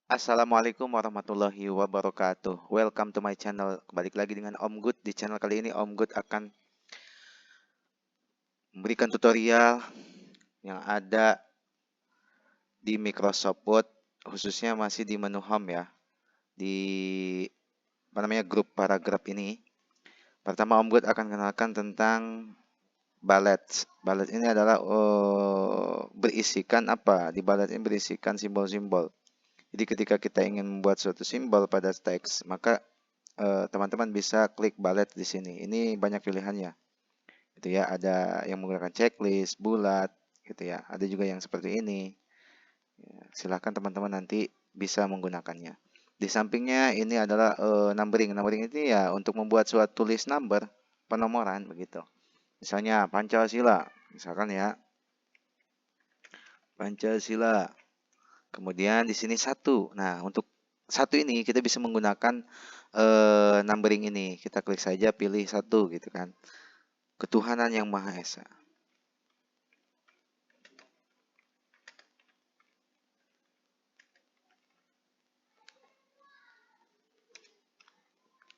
Assalamualaikum warahmatullahi wabarakatuh. Welcome to my channel. Balik lagi dengan Om Good. Di channel kali ini Om Good akan memberikan tutorial yang ada di Microsoft Word, khususnya masih di menu Home ya. Di grup paragraf ini. Pertama Om Good akan kenalkan tentang ballet. Ballet ini adalah berisikan apa? Di ballet ini berisikan simbol-simbol. Jadi ketika kita ingin membuat suatu simbol pada teks, maka teman-teman bisa klik ballet di sini. Ini banyak pilihannya. Gitu ya, ada yang menggunakan checklist, bulat, gitu ya. Ada juga yang seperti ini. Ya, silahkan teman-teman nanti bisa menggunakannya. Di sampingnya ini adalah numbering. Numbering itu ya untuk membuat suatu list number, penomoran begitu. Misalnya Pancasila, misalkan ya, Pancasila. Kemudian di sini satu. Nah, untuk satu ini kita bisa menggunakan numbering ini. Kita klik saja pilih satu gitu kan. Ketuhanan yang Maha Esa.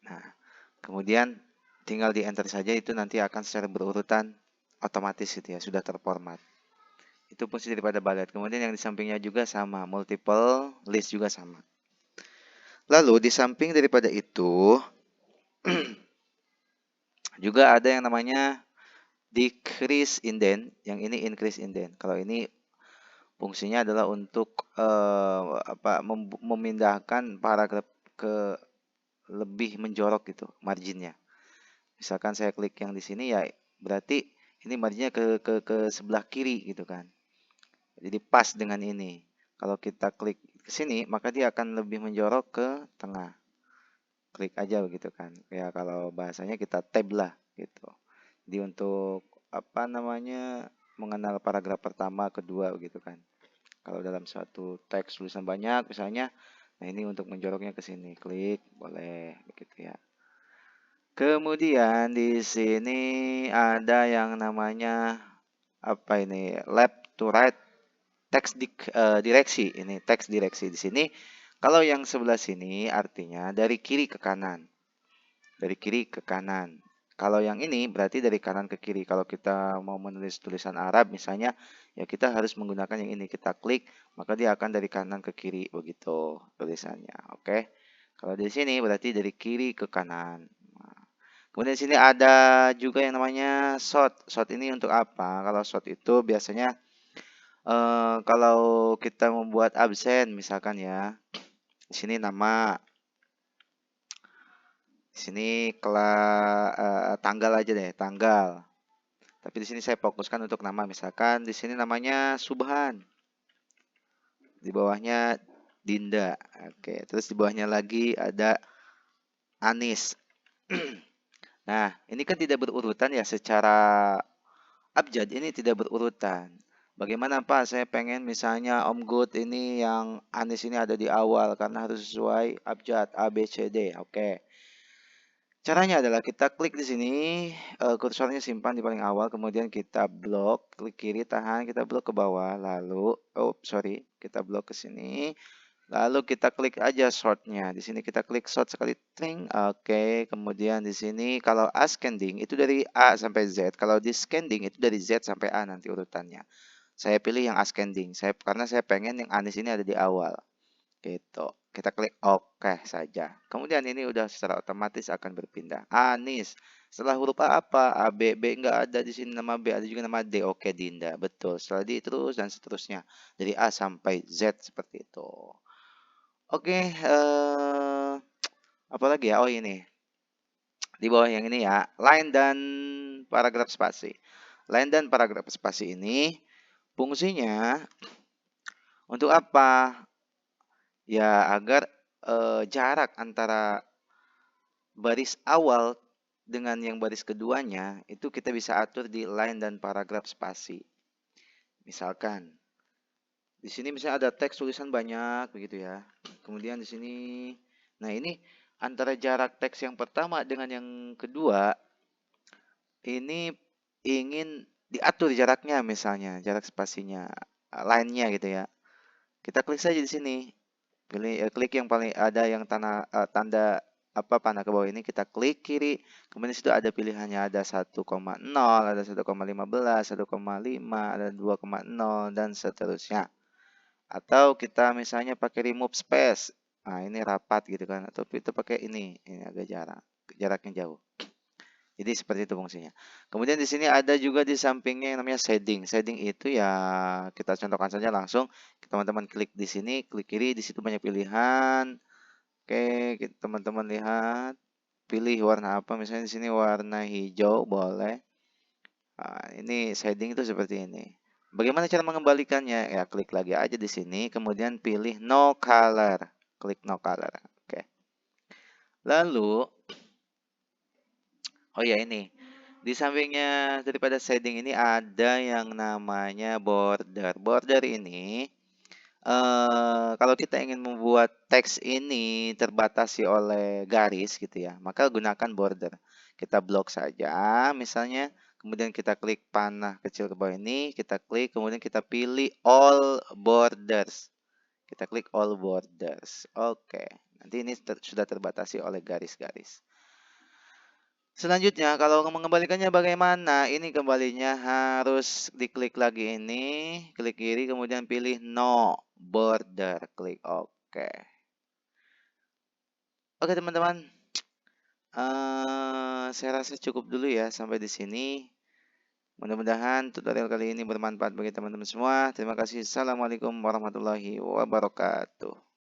Nah, kemudian tinggal di enter saja, itu nanti akan secara berurutan otomatis gitu ya, sudah terformat. Itu fungsi daripada ballet. Kemudian yang di sampingnya juga sama, multiple list juga sama. Lalu di samping daripada itu juga ada yang namanya decrease indent, yang ini increase indent. Kalau ini fungsinya adalah untuk memindahkan paragraf ke lebih menjorok gitu marginnya. Misalkan saya klik yang di sini ya berarti ini marginnya ke sebelah kiri gitu kan. Jadi pas dengan ini. Kalau kita klik ke sini maka dia akan lebih menjorok ke tengah. Klik aja begitu kan. Ya kalau bahasanya kita tab lah gitu. Jadi untuk apa namanya mengenal paragraf pertama, kedua begitu kan. Kalau dalam suatu teks tulisan banyak misalnya, nah ini untuk menjoroknya ke sini. Klik boleh begitu ya. Kemudian di sini ada yang namanya apa ini? Left to right direksi. Ini teks direksi di sini. Kalau yang sebelah sini artinya dari kiri ke kanan. Dari kiri ke kanan. Kalau yang ini berarti dari kanan ke kiri. Kalau kita mau menulis tulisan Arab misalnya, ya kita harus menggunakan yang ini. Kita klik, maka dia akan dari kanan ke kiri begitu tulisannya. Oke. Kalau di sini berarti dari kiri ke kanan. Kemudian di sini ada juga yang namanya short. Short ini untuk apa? Kalau short itu biasanya kalau kita membuat absen misalkan ya. Di sini nama, di sini tanggal aja deh, tanggal. Tapi di sini saya fokuskan untuk nama, misalkan di sini namanya Subhan. Di bawahnya Dinda. Oke, terus di bawahnya lagi ada Anis. Nah, ini kan tidak berurutan ya secara abjad, ini tidak berurutan. Bagaimana Pak? Saya pengen misalnya Om Good ini yang Anis ini ada di awal karena harus sesuai abjad A B C D. Oke. Caranya adalah kita klik di sini, kursornya simpan di paling awal, kemudian kita blok, klik kiri, tahan, kita blok ke bawah, lalu, kita blok ke sini, lalu kita klik aja shortnya. Di sini kita klik short sekali, tring, oke. Kemudian di sini kalau ascending itu dari A sampai Z, kalau descending itu dari Z sampai A nanti urutannya. Saya pilih yang ascending, karena saya pengen yang Anis ini ada di awal. Gitu. Kita klik OK saja. Kemudian ini udah secara otomatis akan berpindah. Anis. Setelah huruf A apa? A, B. B nggak ada di sini nama B. Ada juga nama D. Oke, Dinda. Betul. Setelah D terus dan seterusnya. Dari A sampai Z seperti itu. Oke. Apa lagi ya? Oh ini. Di bawah yang ini ya. Line dan paragraf spasi. Line dan paragraf spasi ini fungsinya untuk apa? Ya agar jarak antara baris awal dengan yang baris keduanya itu kita bisa atur di line dan paragraf spasi. Misalkan di sini misalnya ada teks tulisan banyak begitu ya. Kemudian di sini, nah ini antara jarak teks yang pertama dengan yang kedua ini ingin diatur jaraknya, misalnya jarak spasinya, line-nya gitu ya. Kita klik saja di sini. klik yang paling ada yang tanda apa panah ke bawah ini, kita klik kiri, kemudian di situ ada pilihannya, ada 1,0, ada 1,15, 1,5, ada 2,0 dan seterusnya. Atau kita misalnya pakai remove space. Nah, ini rapat gitu kan, atau kita pakai ini agak jaraknya jauh. Jadi seperti itu fungsinya. Kemudian di sini ada juga di sampingnya yang namanya shading. Shading itu ya kita contohkan saja langsung. Teman-teman klik di sini, klik kiri, di situ banyak pilihan. Oke, teman-teman lihat, pilih warna apa. Misalnya di sini warna hijau, boleh. Nah, ini shading itu seperti ini. Bagaimana cara mengembalikannya? Ya, klik lagi aja di sini, kemudian pilih no color. Klik no color. Oke. Lalu, oh ya ini. Di sampingnya daripada shading ini ada yang namanya border. Border ini kalau kita ingin membuat teks ini terbatasi oleh garis gitu ya, maka gunakan border. Kita blok saja misalnya, kemudian kita klik panah kecil ke bawah ini, kita klik, kemudian kita pilih all borders. Kita klik all borders. Oke, nanti ini sudah terbatasi oleh garis-garis. Selanjutnya, kalau mengembalikannya bagaimana? Ini kembalinya harus diklik lagi ini, klik kiri, kemudian pilih no border, klik OK. Oke teman-teman, saya rasa cukup dulu ya sampai di sini. Mudah-mudahan tutorial kali ini bermanfaat bagi teman-teman semua. Terima kasih. Assalamualaikum warahmatullahi wabarakatuh.